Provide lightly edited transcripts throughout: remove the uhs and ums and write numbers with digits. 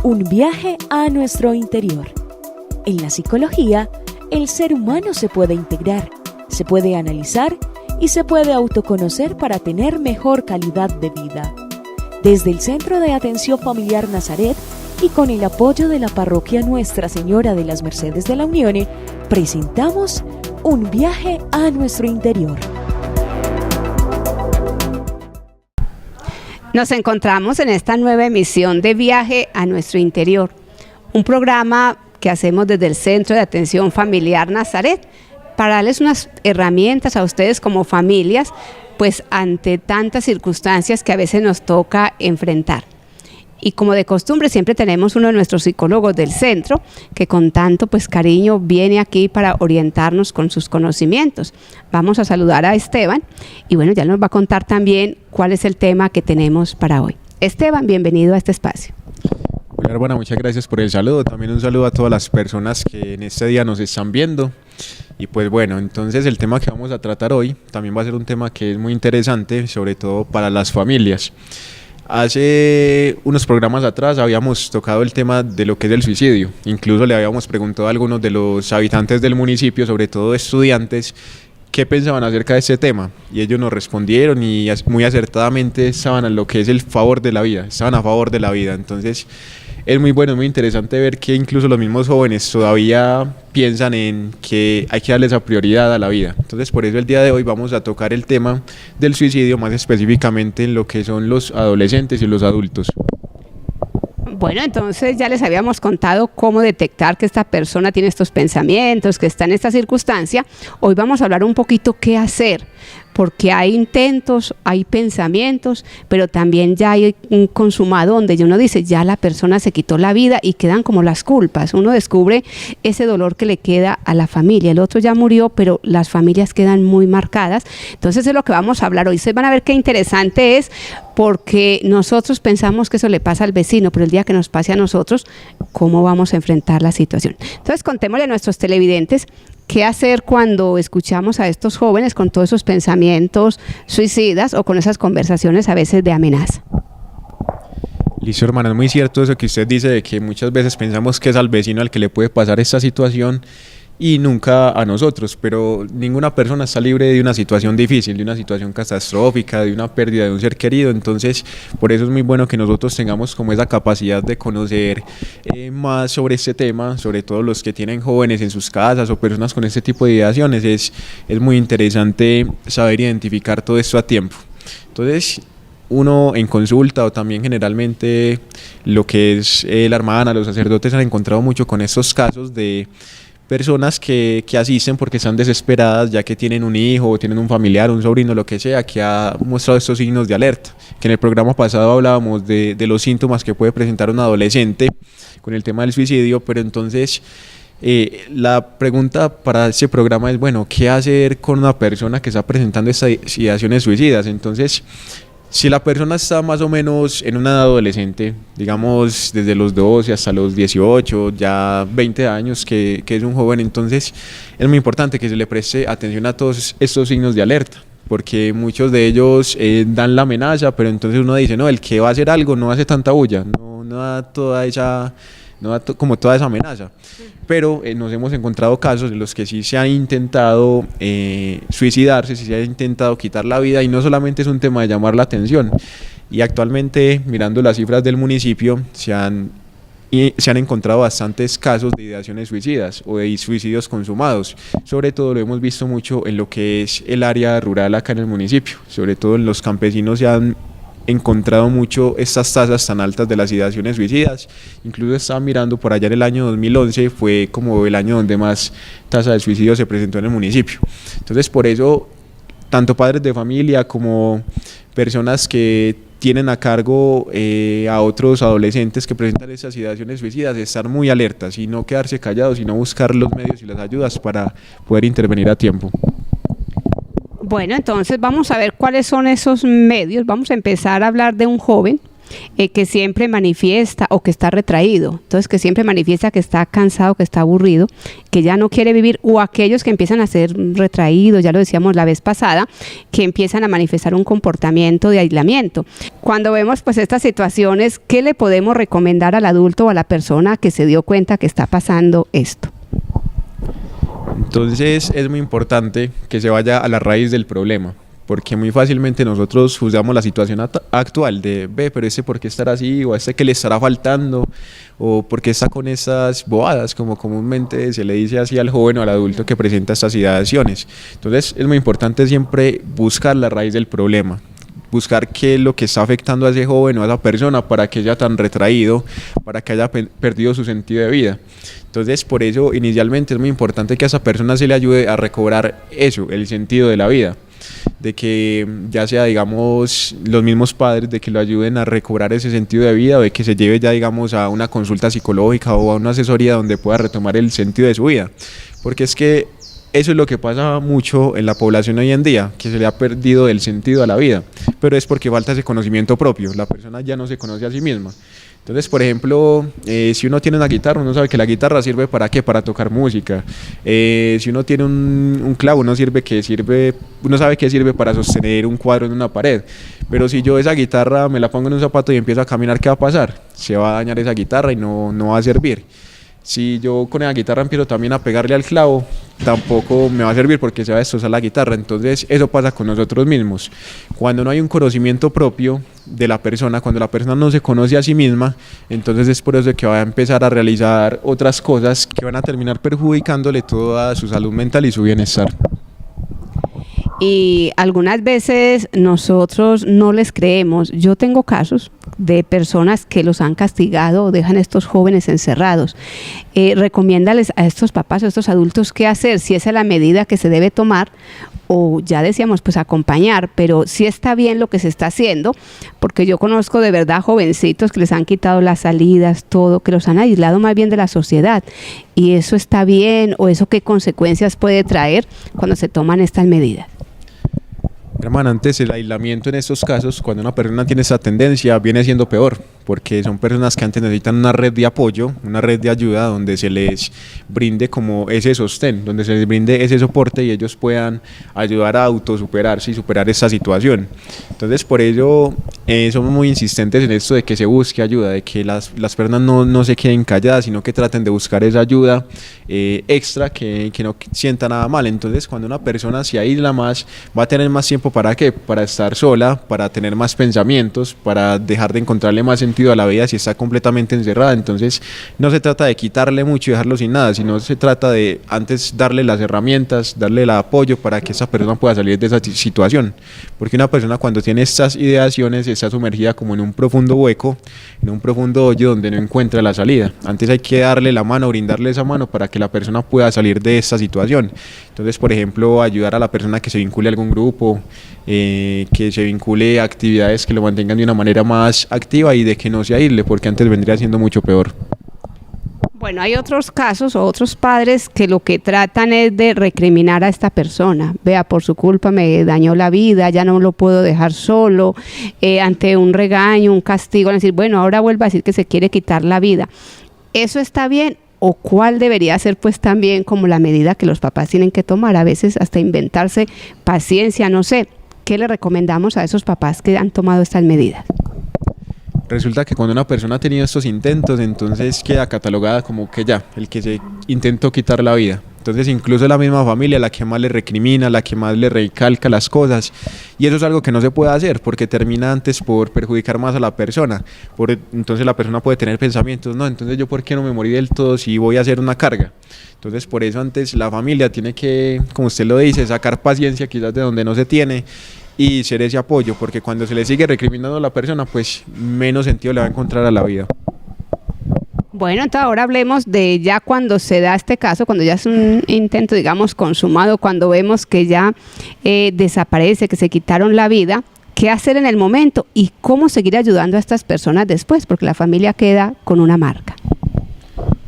Un viaje a nuestro interior. En la psicología, el ser humano se puede integrar, se puede analizar y se puede autoconocer para tener mejor calidad de vida. Desde el Centro de Atención Familiar Nazaret y con el apoyo de la Parroquia Nuestra Señora de las Mercedes de la Unión, presentamos Un viaje a nuestro interior. Nos encontramos en esta nueva emisión de Viaje a nuestro interior, un programa que hacemos desde el Centro de Atención Familiar Nazaret para darles unas herramientas a ustedes como familias, pues ante tantas circunstancias que a veces nos toca enfrentar. Y como de costumbre siempre tenemos uno de nuestros psicólogos del centro que con tanto pues cariño viene aquí para orientarnos con sus conocimientos. Vamos a saludar a Esteban y bueno, ya nos va a contar también cuál es el tema que tenemos para hoy. Esteban, bienvenido a este espacio. Hola, hermana, muchas gracias por el saludo. También un saludo a todas las personas que en este día nos están viendo. Y pues bueno, entonces el tema que vamos a tratar hoy también va a ser un tema que es muy interesante, sobre todo para las familias. Hace unos programas atrás habíamos tocado el tema de lo que es el suicidio. Incluso le habíamos preguntado a algunos de los habitantes del municipio, sobre todo estudiantes, qué pensaban acerca de este tema. Y ellos nos respondieron y muy acertadamente estaban a lo que es el favor de la vida, estaban a favor de la vida. Entonces es muy bueno, es muy interesante ver que incluso los mismos jóvenes todavía piensan en que hay que darle esa prioridad a la vida. Entonces por eso el día de hoy vamos a tocar el tema del suicidio, más específicamente en lo que son los adolescentes y los adultos. Bueno, entonces ya les habíamos contado cómo detectar que esta persona tiene estos pensamientos, que está en esta circunstancia. Hoy vamos a hablar un poquito qué hacer, porque hay intentos, hay pensamientos, pero también ya hay un consumado donde uno dice, ya la persona se quitó la vida y quedan como las culpas. Uno descubre ese dolor que le queda a la familia. El otro ya murió, pero las familias quedan muy marcadas. Entonces es lo que vamos a hablar hoy. Ustedes van a ver qué interesante es, porque nosotros pensamos que eso le pasa al vecino, pero el día que nos pase a nosotros, ¿cómo vamos a enfrentar la situación? Entonces contémosle a nuestros televidentes qué hacer cuando escuchamos a estos jóvenes con todos esos pensamientos suicidas o con esas conversaciones a veces de amenaza. Listo, hermana, es muy cierto eso que usted dice de que muchas veces pensamos que es al vecino al que le puede pasar esta situación y nunca a nosotros, pero ninguna persona está libre de una situación difícil, de una situación catastrófica, de una pérdida de un ser querido. Entonces por eso es muy bueno que nosotros tengamos como esa capacidad de conocer más sobre este tema, sobre todo los que tienen jóvenes en sus casas o personas con este tipo de ideaciones. Es muy interesante saber identificar todo esto a tiempo. Entonces uno en consulta o también generalmente lo que es la hermana, los sacerdotes han encontrado mucho con estos casos de personas que asisten porque están desesperadas ya que tienen un hijo o tienen un familiar, un sobrino, lo que sea, que ha mostrado estos signos de alerta. Que en el programa pasado hablábamos de los síntomas que puede presentar un adolescente con el tema del suicidio, pero entonces la pregunta para este programa es, bueno, ¿qué hacer con una persona que está presentando estas ideaciones suicidas? Entonces, si la persona está más o menos en una edad adolescente, digamos desde los 12 hasta los 18, ya 20 años, que es un joven, entonces es muy importante que se le preste atención a todos estos signos de alerta, porque muchos de ellos dan la amenaza, pero entonces uno dice, no, el que va a hacer algo no hace tanta bulla, no da toda esa... no da como toda esa amenaza, pero nos hemos encontrado casos en los que sí se han intentado suicidarse, sí se ha intentado quitar la vida, y no solamente es un tema de llamar la atención. Y actualmente, mirando las cifras del municipio, se han encontrado bastantes casos de ideaciones suicidas o de suicidios consumados. Sobre todo lo hemos visto mucho en lo que es el área rural acá en el municipio, sobre todo en los campesinos se han encontrado mucho estas tasas tan altas de las ideaciones suicidas. Incluso estaba mirando por allá en el año 2011, fue como el año donde más tasa de suicidio se presentó en el municipio. Entonces por eso, tanto padres de familia como personas que tienen a cargo a otros adolescentes que presentan estas ideaciones suicidas, estar muy alertas y no quedarse callados, sino buscar los medios y las ayudas para poder intervenir a tiempo. Bueno, entonces vamos a ver cuáles son esos medios. Vamos a empezar a hablar de un joven que siempre manifiesta o que está retraído, entonces que siempre manifiesta que está cansado, que está aburrido, que ya no quiere vivir, o aquellos que empiezan a ser retraídos, ya lo decíamos la vez pasada, que empiezan a manifestar un comportamiento de aislamiento. Cuando vemos pues estas situaciones, ¿qué le podemos recomendar al adulto o a la persona que se dio cuenta que está pasando esto? Entonces es muy importante que se vaya a la raíz del problema, porque muy fácilmente nosotros juzgamos la situación actual de, ve, pero ¿por qué estará así? O ¿qué le estará faltando? O ¿por qué está con esas bobadas? Como comúnmente se le dice así al joven o al adulto que presenta estas ideaciones. Entonces es muy importante siempre buscar la raíz del problema, buscar qué es lo que está afectando a ese joven o a esa persona para que haya tan retraído, para que haya perdido su sentido de vida. Entonces, por eso inicialmente es muy importante que a esa persona se le ayude a recobrar eso, el sentido de la vida, de que ya sea, digamos, los mismos padres, de que lo ayuden a recobrar ese sentido de vida, o de que se lleve ya, digamos, a una consulta psicológica o a una asesoría donde pueda retomar el sentido de su vida, porque es que eso es lo que pasa mucho en la población hoy en día, que se le ha perdido el sentido a la vida, pero es porque falta ese conocimiento propio, la persona ya no se conoce a sí misma. Entonces, por ejemplo, si uno tiene una guitarra, uno sabe que la guitarra sirve ¿para qué? Para tocar música. Si uno tiene un clavo, uno sabe que sirve para sostener un cuadro en una pared. Pero si yo esa guitarra me la pongo en un zapato y empiezo a caminar, ¿qué va a pasar? Se va a dañar esa guitarra y no va a servir. Si yo con esa guitarra empiezo también a pegarle al clavo, tampoco me va a servir porque se va a destrozar la guitarra. Entonces eso pasa con nosotros mismos. Cuando no hay un conocimiento propio de la persona, cuando la persona no se conoce a sí misma, entonces es por eso que va a empezar a realizar otras cosas que van a terminar perjudicándole toda su salud mental y su bienestar. Y algunas veces nosotros no les creemos. Yo tengo casos de personas que los han castigado o dejan a estos jóvenes encerrados. Recomiéndales a estos papás o a estos adultos qué hacer, si esa es la medida que se debe tomar, o ya decíamos, pues acompañar, pero sí está bien lo que se está haciendo, porque yo conozco de verdad jovencitos que les han quitado las salidas, todo, que los han aislado más bien de la sociedad, y eso está bien, o eso qué consecuencias puede traer cuando se toman estas medidas. Hermano, antes el aislamiento en estos casos, cuando una persona tiene esa tendencia, viene siendo peor, porque son personas que antes necesitan una red de apoyo, una red de ayuda donde se les brinde como ese sostén, donde se les brinde ese soporte y ellos puedan ayudar a autosuperarse y superar esa situación. Entonces, por ello somos muy insistentes en esto de que se busque ayuda, de que las personas no se queden calladas, sino que traten de buscar esa ayuda extra, que no sienta nada mal. Entonces, cuando una persona se aísla más, va a tener más tiempo ¿para qué? Para estar sola, para tener más pensamientos, para dejar de encontrarle más sentido a la vida si está completamente encerrada. Entonces no se trata de quitarle mucho y dejarlo sin nada, sino se trata de antes darle las herramientas, darle el apoyo para que esa persona pueda salir de esa situación, porque una persona cuando tiene estas ideaciones está sumergida como en un profundo hueco, en un profundo hoyo donde no encuentra la salida. Antes hay que darle la mano, brindarle esa mano para que la persona pueda salir de esta situación. Entonces, por ejemplo, ayudar a la persona que se vincule a algún grupo, que se vincule a actividades que lo mantengan de una manera más activa y de que no se aísle, porque antes vendría siendo mucho peor. Bueno, hay otros casos o otros padres que lo que tratan es de recriminar a esta persona. Vea, por su culpa me dañó la vida, ya no lo puedo dejar solo, ante un regaño, un castigo, decir, bueno, ahora vuelve a decir que se quiere quitar la vida. ¿Eso está bien? ¿O cuál debería ser pues también como la medida que los papás tienen que tomar? A veces hasta inventarse paciencia, no sé. ¿Qué le recomendamos a esos papás que han tomado estas medidas? Resulta que cuando una persona ha tenido estos intentos, entonces queda catalogada como que ya, el que se intentó quitar la vida. Entonces incluso la misma familia, la que más le recrimina, la que más le recalca las cosas, y eso es algo que no se puede hacer porque termina antes por perjudicar más a la persona. Entonces la persona puede tener pensamientos, no, entonces yo por qué no me morí del todo si voy a hacer una carga. Entonces por eso antes la familia tiene que, como usted lo dice, sacar paciencia quizás de donde no se tiene y ser ese apoyo, porque cuando se le sigue recriminando a la persona, pues menos sentido le va a encontrar a la vida. Bueno, entonces ahora hablemos de ya cuando se da este caso, cuando ya es un intento, digamos, consumado, cuando vemos que ya desaparece, que se quitaron la vida, ¿qué hacer en el momento y cómo seguir ayudando a estas personas después? Porque la familia queda con una marca.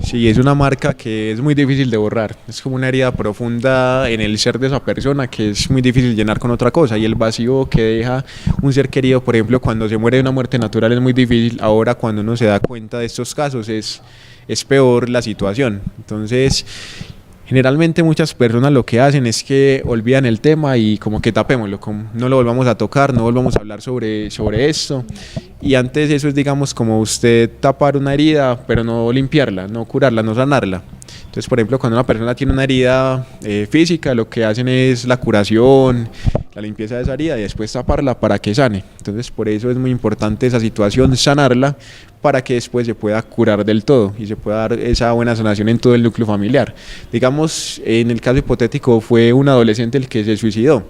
Sí, es una marca que es muy difícil de borrar, es como una herida profunda en el ser de esa persona que es muy difícil llenar con otra cosa, y el vacío que deja un ser querido, por ejemplo, cuando se muere de una muerte natural es muy difícil. Ahora cuando uno se da cuenta de estos casos es peor la situación. Entonces, generalmente muchas personas lo que hacen es que olvidan el tema y como que tapémoslo, como no lo volvamos a tocar, no volvamos a hablar sobre esto. Y antes eso es, digamos, como usted tapar una herida, pero no limpiarla, no curarla, no sanarla. Entonces, por ejemplo, cuando una persona tiene una herida física, lo que hacen es la curación, la limpieza de esa herida y después taparla para que sane. Entonces, por eso es muy importante esa situación, sanarla, para que después se pueda curar del todo y se pueda dar esa buena sanación en todo el núcleo familiar. Digamos, en el caso hipotético fue un adolescente el que se suicidó.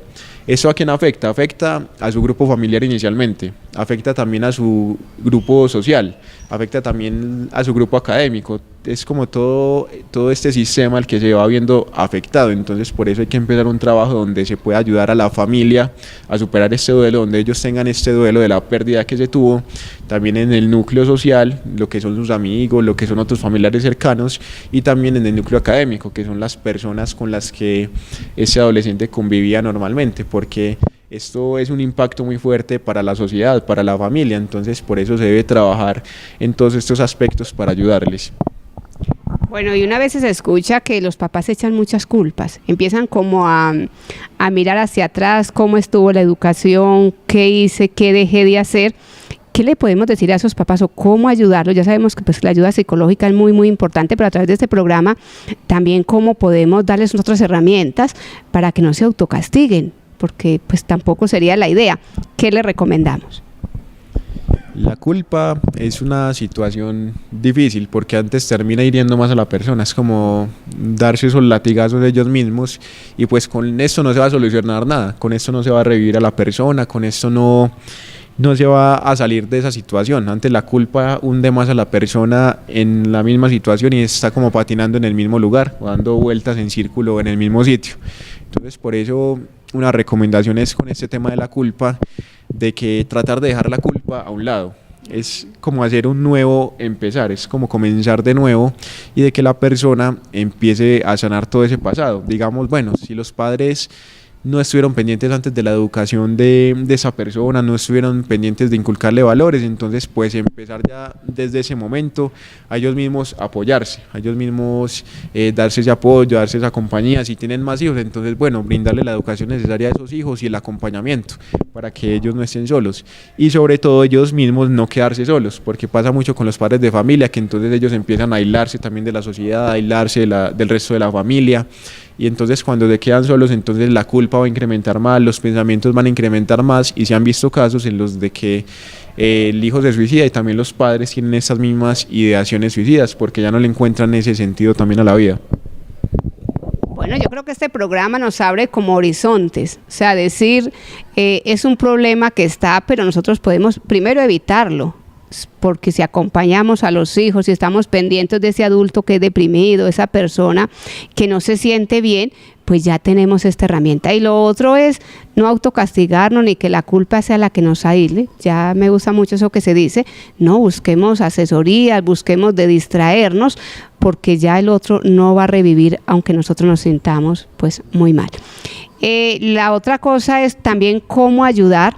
¿Eso a quién afecta? Afecta a su grupo familiar inicialmente, afecta también a su grupo social, afecta también a su grupo académico. Es como todo este sistema el que se va viendo afectado. Entonces, por eso hay que empezar un trabajo donde se pueda ayudar a la familia a superar este duelo, donde ellos tengan este duelo de la pérdida que se tuvo, también en el núcleo social, lo que son sus amigos, lo que son otros familiares cercanos, y también en el núcleo académico, que son las personas con las que ese adolescente convivía normalmente, porque esto es un impacto muy fuerte para la sociedad, para la familia. Entonces, por eso se debe trabajar en todos estos aspectos para ayudarles. Bueno, y una vez se escucha que los papás echan muchas culpas, empiezan como a mirar hacia atrás cómo estuvo la educación, qué hice, qué dejé de hacer. ¿Qué le podemos decir a esos papás o cómo ayudarlos? Ya sabemos que pues, la ayuda psicológica es muy, muy importante, pero a través de este programa también cómo podemos darles otras herramientas para que no se autocastiguen, porque pues tampoco sería la idea. ¿Qué le recomendamos? La culpa es una situación difícil porque antes termina hiriendo más a la persona, es como darse esos latigazos de ellos mismos, y pues con esto no se va a solucionar nada, con esto no se va a revivir a la persona, con esto no se va a salir de esa situación. Antes la culpa hunde más a la persona en la misma situación y está como patinando en el mismo lugar o dando vueltas en círculo en el mismo sitio. Entonces, por eso una recomendación es con este tema de la culpa, de que tratar de dejar la culpa a un lado. Es como hacer un nuevo empezar, es como comenzar de nuevo, y de que la persona empiece a sanar todo ese pasado. Digamos, bueno, si los padres no estuvieron pendientes antes de la educación de esa persona, no estuvieron pendientes de inculcarle valores, entonces pues empezar ya desde ese momento a ellos mismos apoyarse, a ellos mismos darse ese apoyo, darse esa compañía. Si tienen más hijos, entonces bueno, brindarle la educación necesaria a esos hijos y el acompañamiento para que ellos no estén solos, y sobre todo ellos mismos no quedarse solos, porque pasa mucho con los padres de familia que entonces ellos empiezan a aislarse también de la sociedad, a aislarse del resto de la familia. Y entonces cuando se quedan solos, entonces la culpa va a incrementar más, los pensamientos van a incrementar más, y se han visto casos en los de que el hijo se suicida y también los padres tienen estas mismas ideaciones suicidas porque ya no le encuentran ese sentido también a la vida. Bueno, yo creo que este programa nos abre como horizontes, o sea, decir, es un problema que está, pero nosotros podemos primero evitarlo, porque si acompañamos a los hijos, si estamos pendientes de ese adulto que es deprimido, esa persona que no se siente bien, pues ya tenemos esta herramienta. Y lo otro es no autocastigarnos ni que la culpa sea la que nos aísle. Ya me gusta mucho eso que se dice, no, busquemos asesorías, busquemos de distraernos, porque ya el otro no va a revivir aunque nosotros nos sintamos pues muy mal. La otra cosa es también cómo ayudar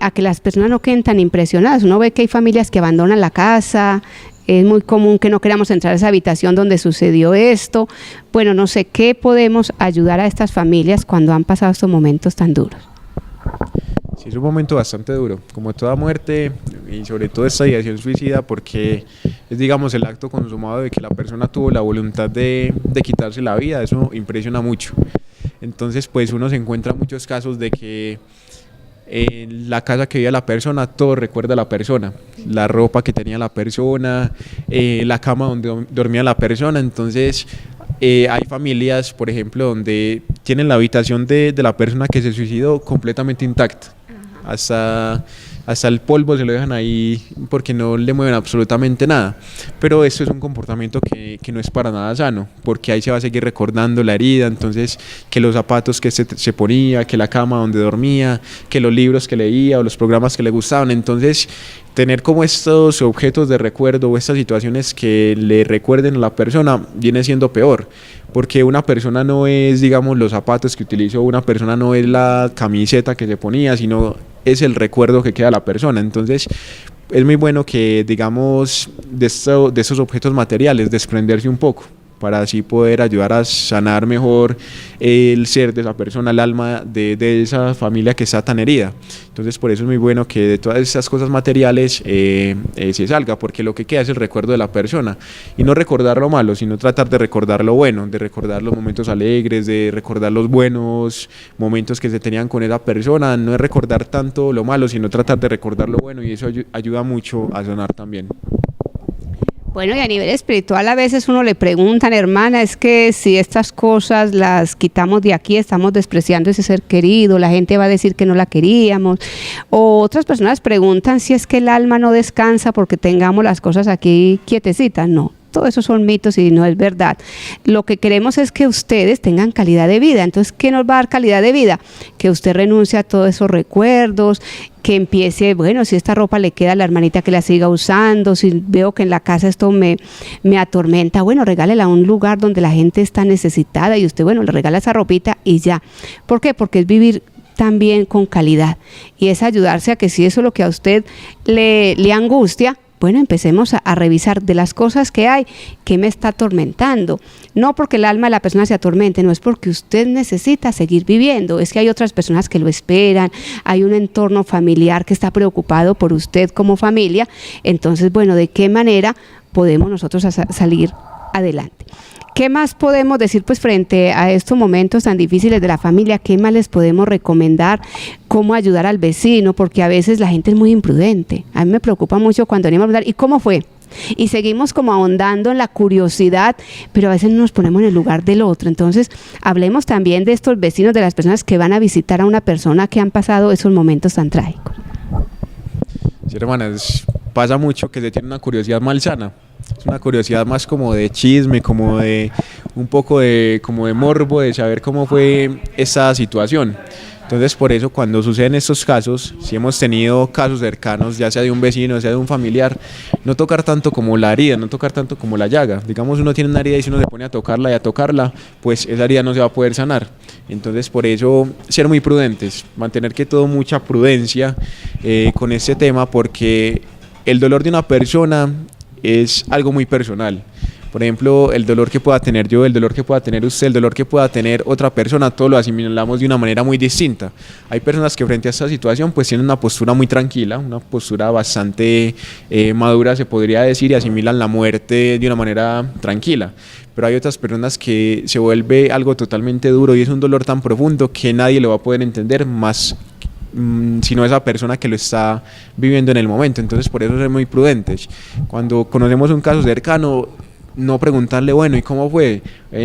a que las personas no queden tan impresionadas. Uno ve que hay familias que abandonan la casa, es muy común que no queramos entrar a esa habitación donde sucedió esto. Bueno, no sé, ¿qué podemos ayudar a estas familias cuando han pasado estos momentos tan duros? Sí, es un momento bastante duro, como toda muerte, y sobre todo esta ideación suicida, porque es, digamos, el acto consumado de que la persona tuvo la voluntad de quitarse la vida. Eso impresiona mucho. Entonces, pues uno se encuentra muchos casos de que en la casa que vivía la persona, todo recuerda a la persona, la ropa que tenía la persona, la cama donde dormía la persona. Entonces hay familias, por ejemplo, donde tienen la habitación de la persona que se suicidó completamente intacta, hasta el polvo se lo dejan ahí porque no le mueven absolutamente nada. Pero esto es un comportamiento que no es para nada sano, porque ahí se va a seguir recordando la herida. Entonces, que los zapatos que se ponía, que la cama donde dormía, que los libros que leía o los programas que le gustaban. Entonces tener como estos objetos de recuerdo o estas situaciones que le recuerden a la persona viene siendo peor, porque una persona no es, digamos, los zapatos que utilizó, una persona no es la camiseta que se ponía, sino es el recuerdo que queda a la persona. Entonces es muy bueno que, digamos, de estos objetos materiales desprenderse un poco, para así poder ayudar a sanar mejor el ser de esa persona, el alma de esa familia que está tan herida. Entonces por eso es muy bueno que de todas esas cosas materiales se salga, porque lo que queda es el recuerdo de la persona, y no recordar lo malo, sino tratar de recordar lo bueno, de recordar los momentos alegres, de recordar los buenos momentos que se tenían con esa persona. No es recordar tanto lo malo, sino tratar de recordar lo bueno, y eso ayuda mucho a sanar también. Bueno, y a nivel espiritual a veces uno le preguntan, hermana, es que si estas cosas las quitamos de aquí, estamos despreciando ese ser querido, la gente va a decir que no la queríamos. O otras personas preguntan si es que el alma no descansa porque tengamos las cosas aquí quietecitas. No. Todo eso son mitos y no es verdad. Lo que queremos es que ustedes tengan calidad de vida. Entonces, ¿qué nos va a dar calidad de vida? Que usted renuncie a todos esos recuerdos, que empiece, bueno, si esta ropa le queda a la hermanita, que la siga usando. Si veo que en la casa esto me atormenta, bueno, regálela a un lugar donde la gente está necesitada y usted, bueno, le regala esa ropita y ya. ¿Por qué? Porque es vivir también con calidad, y es ayudarse a que si eso es lo que a usted le angustia, bueno, empecemos a revisar de las cosas que hay, qué me está atormentando. No porque el alma de la persona se atormente, no es porque usted necesita seguir viviendo, es que hay otras personas que lo esperan, hay un entorno familiar que está preocupado por usted como familia. Entonces, bueno, ¿de qué manera podemos nosotros salir adelante? ¿Qué más podemos decir pues frente a estos momentos tan difíciles de la familia? ¿Qué más les podemos recomendar? ¿Cómo ayudar al vecino? Porque a veces la gente es muy imprudente. A mí me preocupa mucho cuando venimos a hablar, ¿y cómo fue? Y seguimos como ahondando en la curiosidad, pero a veces no nos ponemos en el lugar del otro. Entonces, hablemos también de estos vecinos, de las personas que van a visitar a una persona que han pasado esos momentos tan trágicos. Sí, hermanas, pasa mucho que se tiene una curiosidad malsana. Es una curiosidad más como de chisme, como de un poco de morbo, de saber cómo fue esa situación. Entonces, por eso cuando suceden estos casos, si hemos tenido casos cercanos, ya sea de un vecino, sea de un familiar, no tocar tanto como la herida, no tocar tanto como la llaga. Digamos, uno tiene una herida y si uno se pone a tocarla y a tocarla, pues esa herida no se va a poder sanar. Entonces, por eso, ser muy prudentes, mantener que todo mucha prudencia con este tema, porque el dolor de una persona es algo muy personal. Por ejemplo, el dolor que pueda tener yo, el dolor que pueda tener usted, el dolor que pueda tener otra persona, todo lo asimilamos de una manera muy distinta. Hay personas que frente a esta situación pues tienen una postura muy tranquila, una postura bastante madura, se podría decir, y asimilan la muerte de una manera tranquila. Pero hay otras personas que se vuelve algo totalmente duro y es un dolor tan profundo que nadie lo va a poder entender más sino esa persona que lo está viviendo en el momento. Entonces, por eso ser muy prudentes. Cuando conocemos un caso cercano, no preguntarle, bueno, ¿y cómo fue?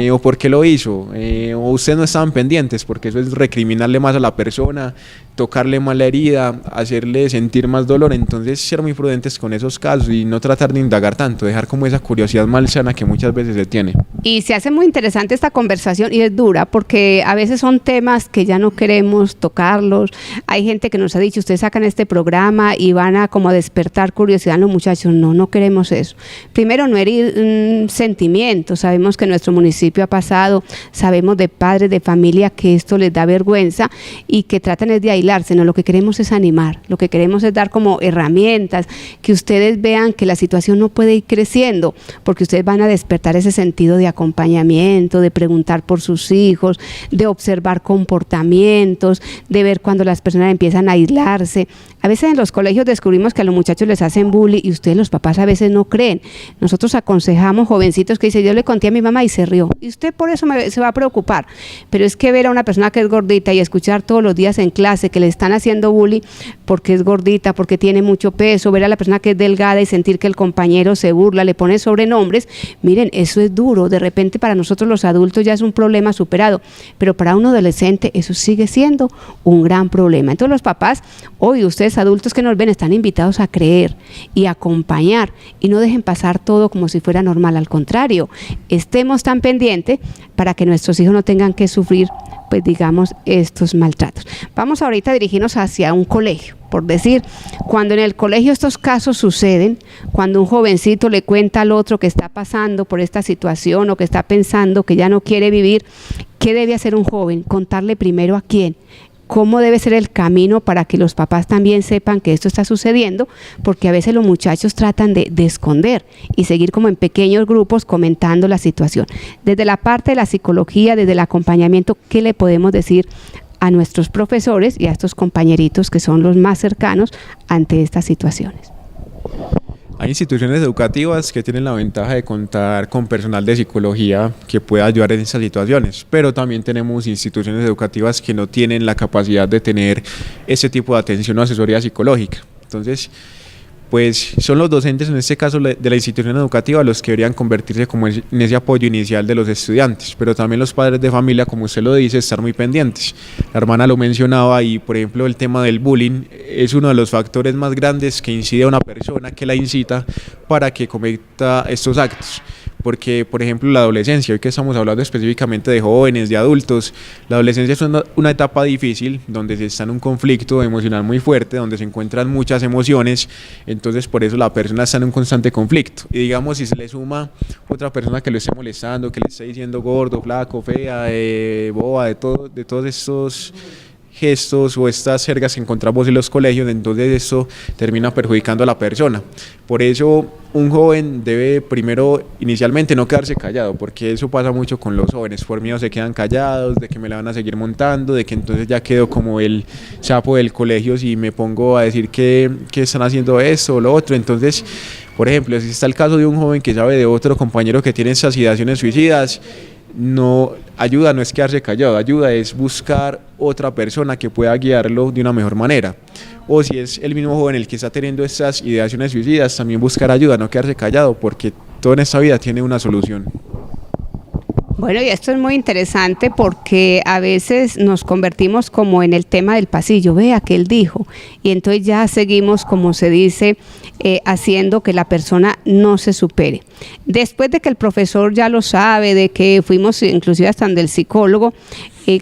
O ¿por qué lo hizo? O ustedes no estaban pendientes, porque eso es recriminarle más a la persona, tocarle más la herida, hacerle sentir más dolor. Entonces, ser muy prudentes con esos casos y no tratar de indagar tanto, dejar como esa curiosidad malsana que muchas veces se tiene. Y se hace muy interesante esta conversación y es dura, porque a veces son temas que ya no queremos tocarlos. Hay gente que nos ha dicho, ustedes sacan este programa y van a como despertar curiosidad en los muchachos. No queremos eso. Primero, no herir sentimientos. Sabemos que nuestro municipio ha pasado, sabemos de padres de familia que esto les da vergüenza y que tratan de aislarse. No, lo que queremos es animar, lo que queremos es dar como herramientas, que ustedes vean que la situación no puede ir creciendo, porque ustedes van a despertar ese sentido de acompañamiento, de preguntar por sus hijos, de observar comportamientos, de ver cuando las personas empiezan a aislarse. A veces en los colegios descubrimos que a los muchachos les hacen bullying y ustedes los papás a veces no creen. Nosotros aconsejamos jovencitos que dicen, yo le conté a mi mamá y se rió, y usted por eso se va a preocupar. Pero es que ver a una persona que es gordita y escuchar todos los días en clase que le están haciendo bullying porque es gordita, porque tiene mucho peso, ver a la persona que es delgada y sentir que el compañero se burla, le pone sobrenombres, miren, eso es duro. De repente para nosotros los adultos ya es un problema superado, pero para un adolescente eso sigue siendo un gran problema. Entonces los papás, hoy ustedes adultos que nos ven, están invitados a creer y acompañar, y no dejen pasar todo como si fuera normal. Al contrario, estemos tan pendientes independiente para que nuestros hijos no tengan que sufrir, pues digamos, estos maltratos. Vamos ahorita a dirigirnos hacia un colegio. Por decir, cuando en el colegio estos casos suceden, cuando un jovencito le cuenta al otro que está pasando por esta situación o que está pensando que ya no quiere vivir, ¿qué debe hacer un joven? Contarle primero a quién. ¿Cómo debe ser el camino para que los papás también sepan que esto está sucediendo? Porque a veces los muchachos tratan de esconder y seguir como en pequeños grupos comentando la situación. Desde la parte de la psicología, desde el acompañamiento, ¿qué le podemos decir a nuestros profesores y a estos compañeritos que son los más cercanos ante estas situaciones? Hay instituciones educativas que tienen la ventaja de contar con personal de psicología que pueda ayudar en estas situaciones, pero también tenemos instituciones educativas que no tienen la capacidad de tener ese tipo de atención o asesoría psicológica. Entonces, pues son los docentes, en este caso de la institución educativa, los que deberían convertirse como en ese apoyo inicial de los estudiantes, pero también los padres de familia, como usted lo dice, estar muy pendientes. La hermana lo mencionaba y, por ejemplo, el tema del bullying es uno de los factores más grandes que incide a una persona, que la incita para que cometa estos actos. Porque, por ejemplo, la adolescencia, hoy que estamos hablando específicamente de jóvenes, de adultos, la adolescencia es una etapa difícil, donde se está en un conflicto emocional muy fuerte, donde se encuentran muchas emociones, entonces por eso la persona está en un constante conflicto. Y digamos, si se le suma otra persona que lo esté molestando, que le esté diciendo gordo, flaco, fea, boba, de todos estos gestos o estas jergas que encontramos en los colegios, entonces eso termina perjudicando a la persona. Por eso un joven debe primero, inicialmente, no quedarse callado, porque eso pasa mucho con los jóvenes, por miedo se quedan callados, de que me la van a seguir montando, de que entonces ya quedo como el sapo del colegio si me pongo a decir que están haciendo esto o lo otro. Entonces, por ejemplo, si está el caso de un joven que sabe de otro compañero que tiene esas ideaciones suicidas, no es quedarse callado, ayuda es buscar otra persona que pueda guiarlo de una mejor manera. O si es el mismo joven el que está teniendo estas ideaciones suicidas, también buscar ayuda, no quedarse callado, porque todo en esta vida tiene una solución. Bueno, y esto es muy interesante porque a veces nos convertimos como en el tema del pasillo, vea que él dijo, y entonces ya seguimos, como se dice, haciendo que la persona no se supere. Después de que el profesor ya lo sabe, de que fuimos inclusive hasta donde el psicólogo,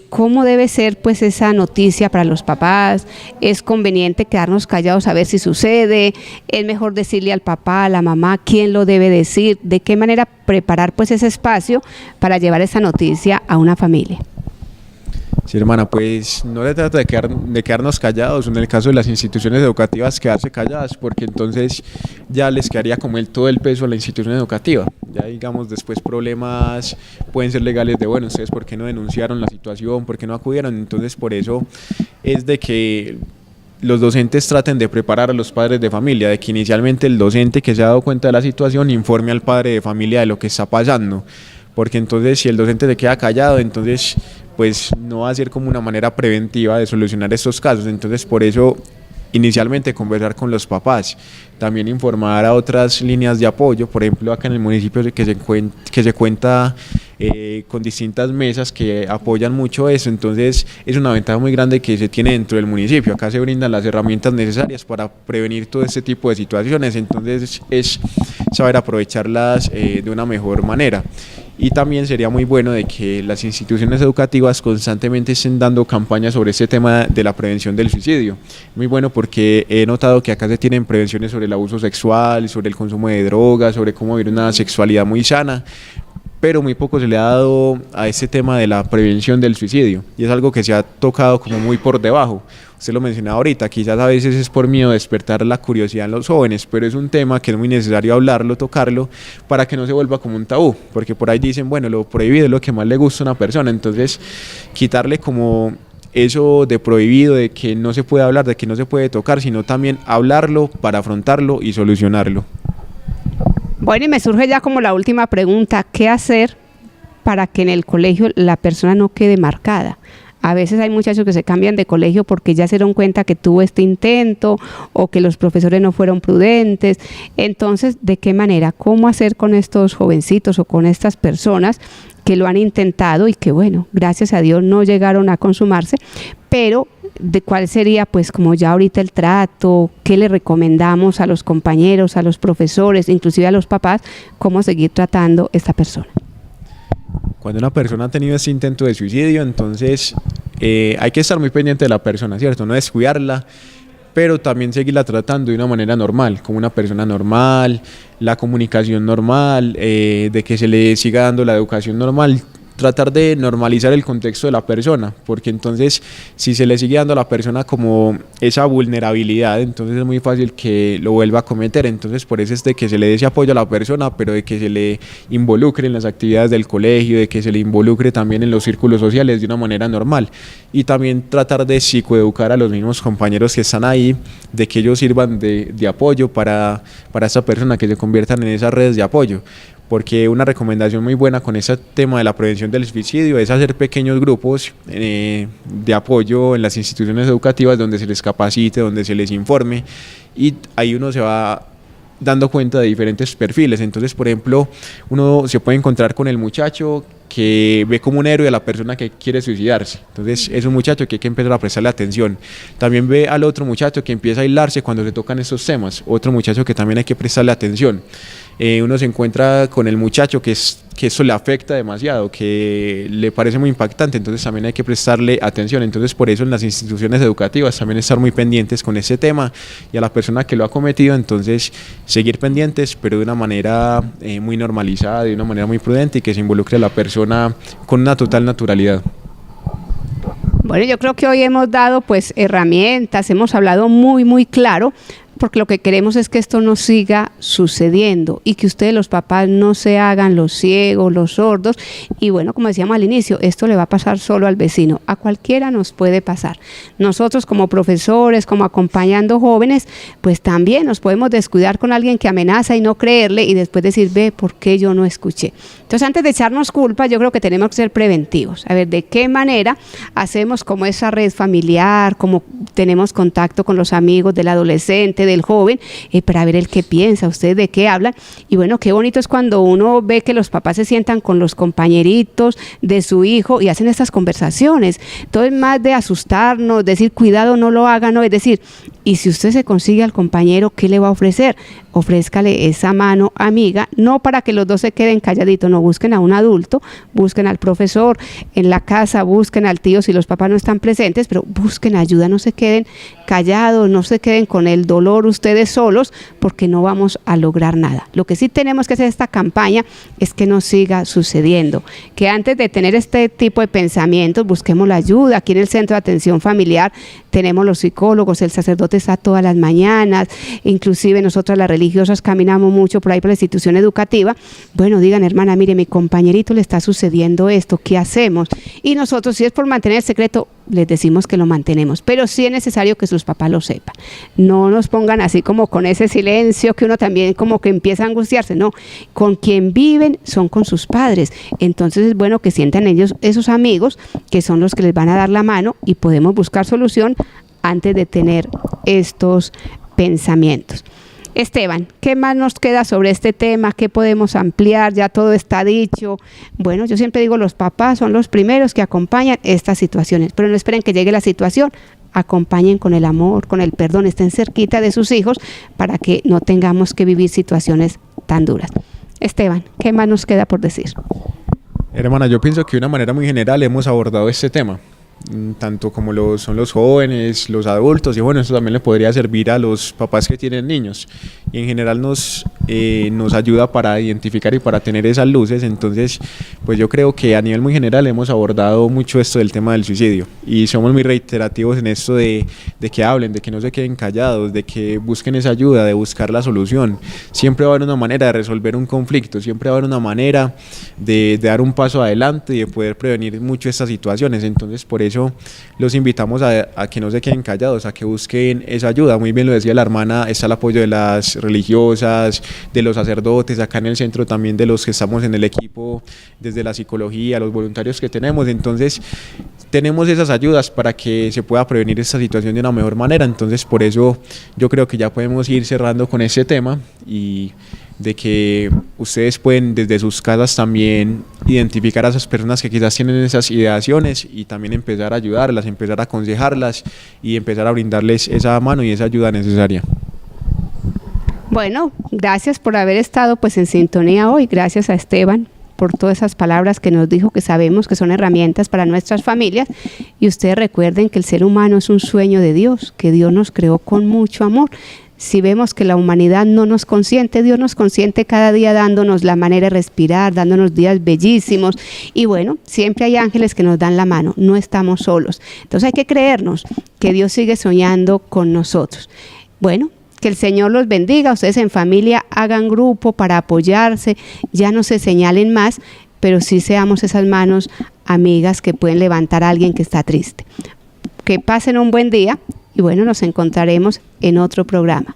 ¿cómo debe ser pues esa noticia para los papás? ¿Es conveniente quedarnos callados a ver si sucede? ¿Es mejor decirle al papá, a la mamá, quién lo debe decir? ¿De qué manera preparar pues ese espacio para llevar esa noticia a una familia? Sí, hermana, pues no se trata de quedarnos callados, en el caso de las instituciones educativas quedarse calladas, porque entonces ya les quedaría como todo el peso a la institución educativa. Ya digamos después problemas pueden ser legales de, bueno, ustedes por qué no denunciaron la situación, por qué no acudieron. Entonces por eso es de que los docentes traten de preparar a los padres de familia, de que inicialmente el docente que se ha dado cuenta de la situación informe al padre de familia de lo que está pasando, porque entonces si el docente se queda callado, entonces pues no va a ser como una manera preventiva de solucionar estos casos. Entonces por eso inicialmente conversar con los papás, también informar a otras líneas de apoyo, por ejemplo acá en el municipio que se cuenta con distintas mesas que apoyan mucho eso. Entonces es una ventaja muy grande que se tiene dentro del municipio. Acá se brindan las herramientas necesarias para prevenir todo este tipo de situaciones, entonces es saber aprovecharlas de una mejor manera. Y también sería muy bueno de que las instituciones educativas constantemente estén dando campañas sobre este tema de la prevención del suicidio. Muy bueno porque he notado que acá se tienen prevenciones sobre el abuso sexual, sobre el consumo de drogas, sobre cómo vivir una sexualidad muy sana, pero muy poco se le ha dado a este tema de la prevención del suicidio, y es algo que se ha tocado como muy por debajo. Usted lo mencionaba ahorita, quizás a veces es por miedo de despertar la curiosidad en los jóvenes, pero es un tema que es muy necesario hablarlo, tocarlo, para que no se vuelva como un tabú, porque por ahí dicen, bueno, lo prohibido es lo que más le gusta a una persona, entonces quitarle como eso de prohibido, de que no se puede hablar, de que no se puede tocar, sino también hablarlo para afrontarlo y solucionarlo. Bueno, y me surge ya como la última pregunta, ¿qué hacer para que en el colegio la persona no quede marcada? A veces hay muchachos que se cambian de colegio porque ya se dieron cuenta que tuvo este intento o que los profesores no fueron prudentes. Entonces, ¿de qué manera? ¿Cómo hacer con estos jovencitos o con estas personas que lo han intentado y que, bueno, gracias a Dios no llegaron a consumarse? Pero, ¿de cuál sería, pues, como ya ahorita el trato? ¿Qué le recomendamos a los compañeros, a los profesores, inclusive a los papás, cómo seguir tratando a esta persona? Cuando una persona ha tenido ese intento de suicidio, entonces hay que estar muy pendiente de la persona, ¿cierto? No descuidarla, pero también seguirla tratando de una manera normal, como una persona normal, la comunicación normal, de que se le siga dando la educación normal. Tratar de normalizar el contexto de la persona, porque entonces si se le sigue dando a la persona como esa vulnerabilidad, entonces es muy fácil que lo vuelva a cometer. Entonces por eso es de que se le dé ese apoyo a la persona, pero de que se le involucre en las actividades del colegio, de que se le involucre también en los círculos sociales de una manera normal, y también tratar de psicoeducar a los mismos compañeros que están ahí, de que ellos sirvan de apoyo para esa persona, que se conviertan en esas redes de apoyo. Porque una recomendación muy buena con ese tema de la prevención del suicidio es hacer pequeños grupos de apoyo en las instituciones educativas donde se les capacite, donde se les informe, y ahí uno se va dando cuenta de diferentes perfiles. Entonces, por ejemplo, uno se puede encontrar con el muchacho que ve como un héroe a la persona que quiere suicidarse. Entonces es un muchacho que hay que empezar a prestarle atención. También ve al otro muchacho que empieza a aislarse cuando se tocan estos temas, otro muchacho que también hay que prestarle atención. Uno se encuentra con el muchacho que eso le afecta demasiado, que le parece muy impactante, entonces también hay que prestarle atención. Entonces por eso en las instituciones educativas también estar muy pendientes con ese tema, y a la persona que lo ha cometido, entonces seguir pendientes, pero de una manera muy normalizada, de una manera muy prudente, y que se involucre a la persona con una total naturalidad. Bueno, yo creo que hoy hemos dado pues herramientas, hemos hablado muy claro, porque lo que queremos es que esto no siga sucediendo y que ustedes, los papás, no se hagan los ciegos, los sordos. Y bueno, como decíamos al inicio, esto le va a pasar solo al vecino, a cualquiera nos puede pasar. Nosotros como profesores, como acompañando jóvenes, pues también nos podemos descuidar con alguien que amenaza y no creerle, y después decir, ve, ¿por qué yo no escuché? Entonces, antes de echarnos culpa, yo creo que tenemos que ser preventivos. A ver, ¿de qué manera hacemos como esa red familiar, como tenemos contacto con los amigos del adolescente, del joven, para ver el qué piensa, ustedes de qué hablan? Y bueno, qué bonito es cuando uno ve que los papás se sientan con los compañeritos de su hijo y hacen estas conversaciones. Todo es más de asustarnos, decir cuidado, no lo hagan, no, es decir, y si usted se consigue al compañero, ¿qué le va a ofrecer? Ofrézcale esa mano amiga, no para que los dos se queden calladitos, no, busquen a un adulto, busquen al profesor, en la casa busquen al tío si los papás no están presentes, pero busquen ayuda, no se queden callados, no se queden con el dolor ustedes solos, porque no vamos a lograr nada. Lo que sí tenemos que hacer esta campaña es que no siga sucediendo, que antes de tener este tipo de pensamientos busquemos la ayuda. Aquí en el Centro de Atención Familiar tenemos los psicólogos, el sacerdote está todas las mañanas, inclusive nosotras las religiosas caminamos mucho por ahí por la institución educativa. Bueno, digan, hermana, mire, mi compañerito le está sucediendo esto, ¿qué hacemos? Y nosotros, si es por mantener el secreto, les decimos que lo mantenemos, pero sí es necesario que sus papás lo sepan. No nos pongan así como con ese silencio que uno también como que empieza a angustiarse. No, con quien viven son con sus padres. Entonces es bueno que sientan ellos esos amigos que son los que les van a dar la mano, y podemos buscar solución antes de tener estos pensamientos. Esteban, ¿qué más nos queda sobre este tema? ¿Qué podemos ampliar? Ya todo está dicho. Bueno, yo siempre digo, los papás son los primeros que acompañan estas situaciones, pero no esperen que llegue la situación, acompañen con el amor, con el perdón, estén cerquita de sus hijos para que no tengamos que vivir situaciones tan duras. Esteban, ¿qué más nos queda por decir? Hermana, yo pienso que de una manera muy general hemos abordado este tema, tanto como son los jóvenes, los adultos, y bueno, eso también le podría servir a los papás que tienen niños, y en general nos ayuda para identificar y para tener esas luces. Entonces, pues yo creo que a nivel muy general hemos abordado mucho esto del tema del suicidio, y somos muy reiterativos en esto de que hablen, de que no se queden callados, de que busquen esa ayuda, de buscar la solución. Siempre va a haber una manera de resolver un conflicto, siempre va a haber una manera de dar un paso adelante y de poder prevenir mucho estas situaciones. Entonces, por eso los invitamos a que no se queden callados, a que busquen esa ayuda. Muy bien lo decía la hermana, está el apoyo de las religiosas, de los sacerdotes, acá en el centro también de los que estamos en el equipo, desde la psicología, los voluntarios que tenemos. Entonces tenemos esas ayudas para que se pueda prevenir esta situación de una mejor manera. Entonces por eso yo creo que ya podemos ir cerrando con ese tema, y de que ustedes pueden desde sus casas también identificar a esas personas que quizás tienen esas ideaciones, y también empezar a ayudarlas, empezar a aconsejarlas y empezar a brindarles esa mano y esa ayuda necesaria. Bueno, gracias por haber estado pues en sintonía hoy. Gracias a Esteban por todas esas palabras que nos dijo, que sabemos que son herramientas para nuestras familias. Y ustedes recuerden que el ser humano es un sueño de Dios, que Dios nos creó con mucho amor. Si vemos que la humanidad no nos consiente, Dios nos consiente cada día dándonos la manera de respirar, dándonos días bellísimos. Y bueno, siempre hay ángeles que nos dan la mano, no estamos solos. Entonces hay que creernos que Dios sigue soñando con nosotros. Bueno, que el Señor los bendiga. Ustedes en familia hagan grupo para apoyarse, ya no se señalen más, pero sí seamos esas manos amigas que pueden levantar a alguien que está triste. Que pasen un buen día. Y bueno, nos encontraremos en otro programa.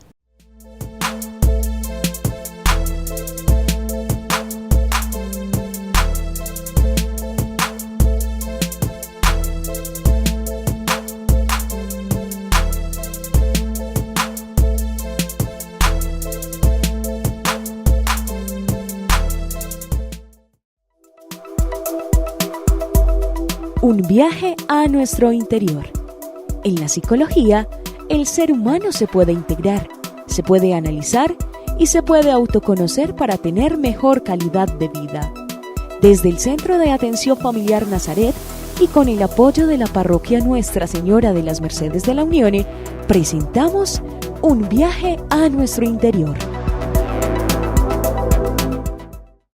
Un viaje a nuestro interior. En la psicología, el ser humano se puede integrar, se puede analizar y se puede autoconocer para tener mejor calidad de vida. Desde el Centro de Atención Familiar Nazaret y con el apoyo de la Parroquia Nuestra Señora de las Mercedes de la Unión, presentamos Un viaje a nuestro interior.